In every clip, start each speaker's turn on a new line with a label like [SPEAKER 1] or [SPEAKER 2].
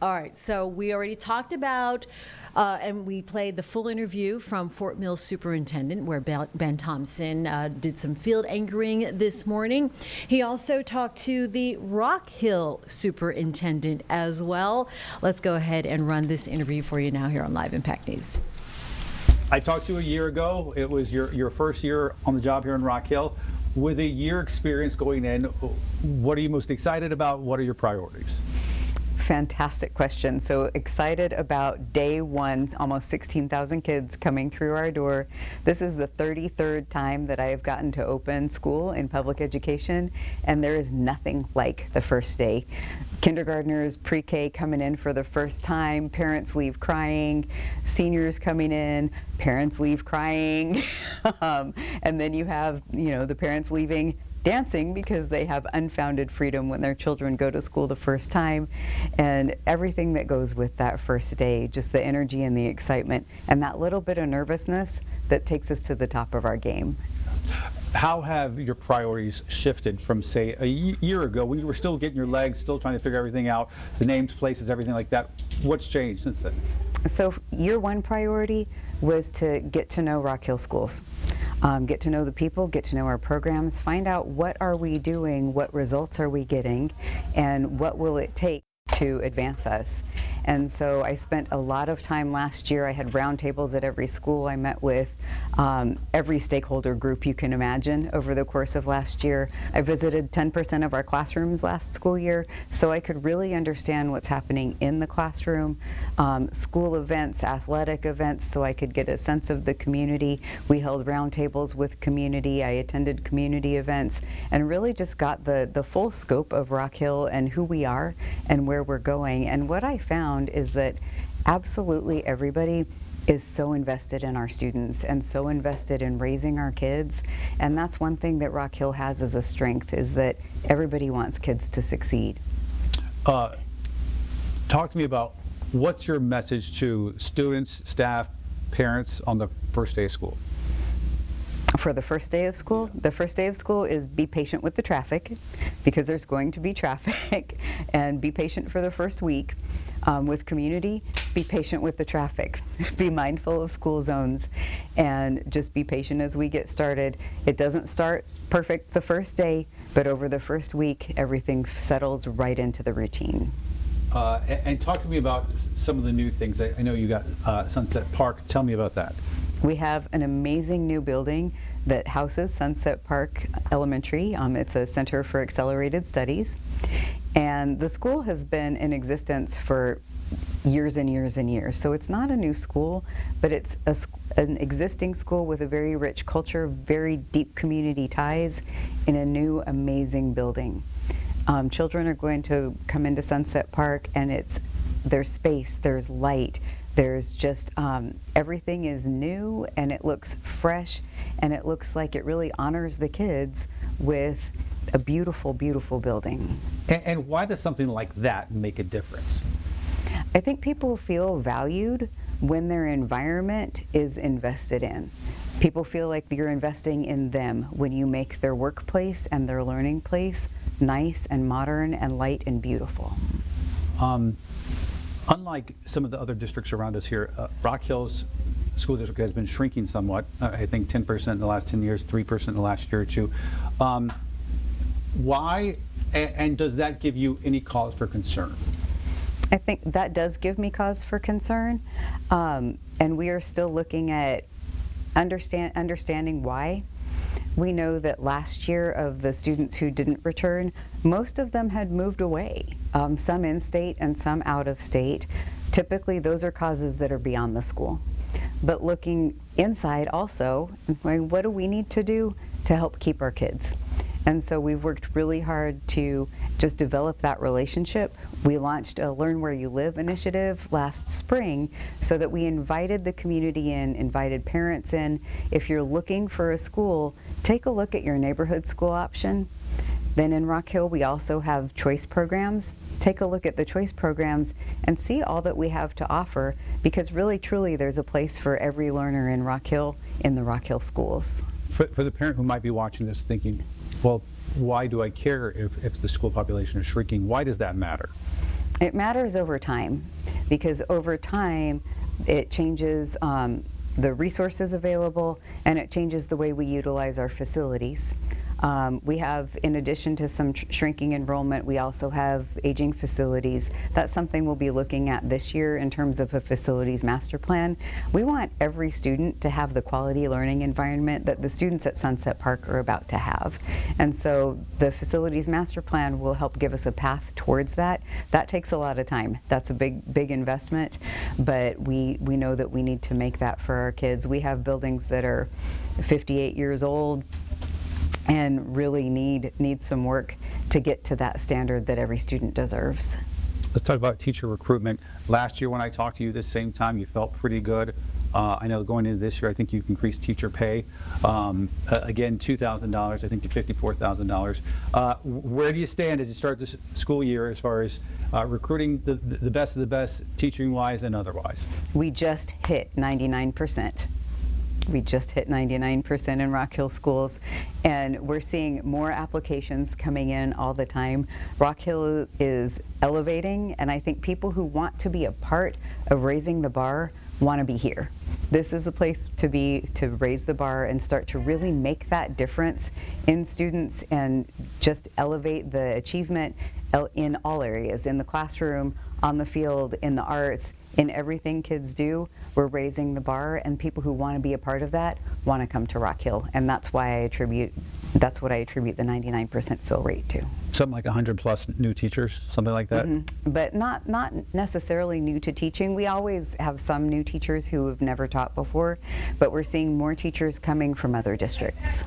[SPEAKER 1] All right, so we already talked about, and we played the full interview from Fort Mill Superintendent, where Ben Thompson did some field anchoring this morning. He also talked to the Rock Hill Superintendent as well. Let's go ahead and run this interview for you now here on Live Impact News.
[SPEAKER 2] I talked to you a year ago. It was your first year on the job here in Rock Hill. With a year experience going in, what are you most excited about? What are your priorities?
[SPEAKER 3] Fantastic question. So excited about day one, almost 16,000 kids coming through our door. This is the 33rd time that I have gotten to open school in public education, and there is nothing like the first day. Kindergartners, pre-K coming in for the first time, parents leave crying, seniors coming in, parents leave crying, and then you have, the parents leaving dancing because they have unfounded freedom when their children go to school the first time, and everything that goes with that first day, just the energy and the excitement and that little bit of nervousness that takes us to the top of our game.
[SPEAKER 2] How have your priorities shifted from, say, a year ago when you were still getting your legs, still trying to figure everything out, the names, places, everything like that? What's changed since then?
[SPEAKER 3] So year one priority was to get to know Rock Hill schools. Get to know the people, get to know our programs, find out what are we doing, what results are we getting, and what will it take to advance us. And so I spent a lot of time last year. I had roundtables at every school. I met with every stakeholder group you can imagine over the course of last year. I visited 10% of our classrooms last school year, so I could really understand what's happening in the classroom, school events, athletic events, so I could get a sense of the community. We held roundtables with community. I attended community events and really just got the full scope of Rock Hill and who we are and where we're going. And what I found is that absolutely everybody is so invested in our students and so invested in raising our kids, and that's one thing that Rock Hill has as a strength, is that everybody wants kids to succeed.
[SPEAKER 2] Talk to me about what's your message to students, staff, parents on the first day of school?
[SPEAKER 3] For the first day of school, the first day of school is be patient with the traffic, because there's going to be traffic, and be patient for the first week. With community, be patient with the traffic. Be mindful of school zones, and just be patient as we get started. It doesn't start perfect the first day, but over the first week, everything settles right into the routine.
[SPEAKER 2] And talk to me about some of the new things. I know you got Sunset Park. Tell me about that.
[SPEAKER 3] We have an amazing new building that houses Sunset Park Elementary. It's a Center for Accelerated Studies. And the school has been in existence for years and years and years. So it's not a new school, but it's an existing school with a very rich culture, very deep community ties in a new amazing building. Children are going to come into Sunset Park, and there's space, there's light, there's just everything is new, and it looks fresh, and it looks like it really honors the kids with a beautiful, beautiful building.
[SPEAKER 2] And why does something like that make a difference?
[SPEAKER 3] I think people feel valued when their environment is invested in. People feel like you're investing in them when you make their workplace and their learning place nice and modern and light and beautiful.
[SPEAKER 2] Unlike some of the other districts around us here, Rock Hill's school district has been shrinking somewhat. I think 10% in the last 10 years, 3% in the last year or two. Why, and does that give you any cause for concern?
[SPEAKER 3] I think that does give me cause for concern, and we are still looking at understanding why. We know that last year, of the students who didn't return, most of them had moved away, some in-state and some out of state. Typically those are causes that are beyond the school. But looking inside also, what do we need to do to help keep our kids? And so we've worked really hard to just develop that relationship. We launched a Learn Where You Live initiative last spring, so that we invited the community in, invited parents in. If you're looking for a school, take a look at your neighborhood school option. Then in Rock Hill, we also have choice programs. Take a look at the choice programs and see all that we have to offer, because really, truly, there's a place for every learner in Rock Hill, in the Rock Hill schools.
[SPEAKER 2] For the parent who might be watching this thinking, well, why do I care if the school population is shrinking? Why does that matter?
[SPEAKER 3] It matters over time, because over time it changes the resources available, and it changes the way we utilize our facilities. We have, in addition to some shrinking enrollment, we also have aging facilities. That's something we'll be looking at this year in terms of a facilities master plan. We want every student to have the quality learning environment that the students at Sunset Park are about to have. And so the facilities master plan will help give us a path towards that. That takes a lot of time. That's a big investment, but we know that we need to make that for our kids. We have buildings that are 58 years old and really need some work to get to that standard that every student deserves.
[SPEAKER 2] Let's talk about teacher recruitment. Last year when I talked to you this same time, you felt pretty good. I know going into this year, I think you've increased teacher pay. Again, $2,000, I think, to $54,000. Where do you stand as you start this school year as far as recruiting the best of the best, teaching-wise and otherwise?
[SPEAKER 3] We just hit 99%. We just hit 99% in Rock Hill schools, and we're seeing more applications coming in all the time. Rock Hill is elevating, and I think people who want to be a part of raising the bar want to be here. This is a place to be, to raise the bar and start to really make that difference in students and just elevate the achievement in all areas, in the classroom, on the field, in the arts, in everything kids do. We're raising the bar, and people who want to be a part of that want to come to Rock Hill, and that's what I attribute the 99% fill rate to.
[SPEAKER 2] Something like 100 plus new teachers, something like that?
[SPEAKER 3] Mm-hmm. But not necessarily new to teaching. We always have some new teachers who have never taught before, but we're seeing more teachers coming from other districts.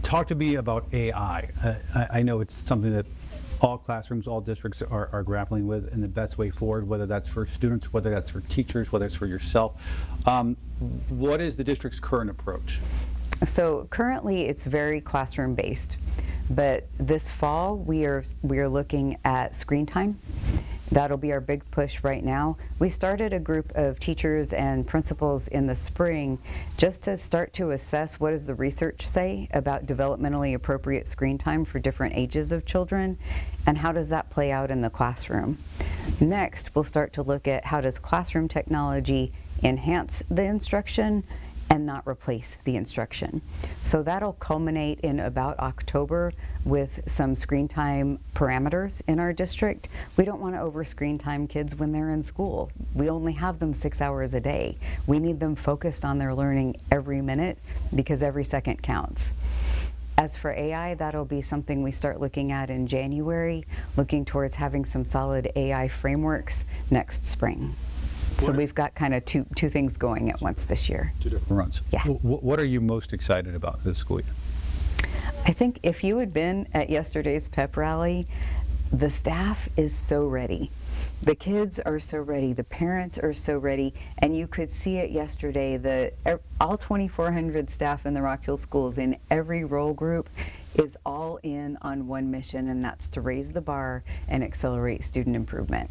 [SPEAKER 2] Talk to me about AI. I know it's something that all classrooms, all districts are grappling with, and the best way forward, whether that's for students, whether that's for teachers, whether it's for yourself. What is the district's current approach?
[SPEAKER 3] So currently it's very classroom based, but this fall we are looking at screen time. That'll be our big push right now. We started a group of teachers and principals in the spring just to start to assess what does the research say about developmentally appropriate screen time for different ages of children, and how does that play out in the classroom. Next, we'll start to look at how does classroom technology enhance the instruction and not replace the instruction. So that'll culminate in about October with some screen time parameters in our district. We don't want to over screen time kids when they're in school. We only have them 6 hours a day. We need them focused on their learning every minute, because every second counts. As for AI, that'll be something we start looking at in January, looking towards having some solid AI frameworks next spring. So we've got kind of two things going at once this year.
[SPEAKER 2] 2 different runs.
[SPEAKER 3] Yeah.
[SPEAKER 2] What are you most excited about this school year?
[SPEAKER 3] I think if you had been at yesterday's pep rally, the staff is so ready. The kids are so ready, the parents are so ready, and you could see it yesterday. All 2,400 staff in the Rock Hill schools in every role group is all in on one mission, and that's to raise the bar and accelerate student improvement.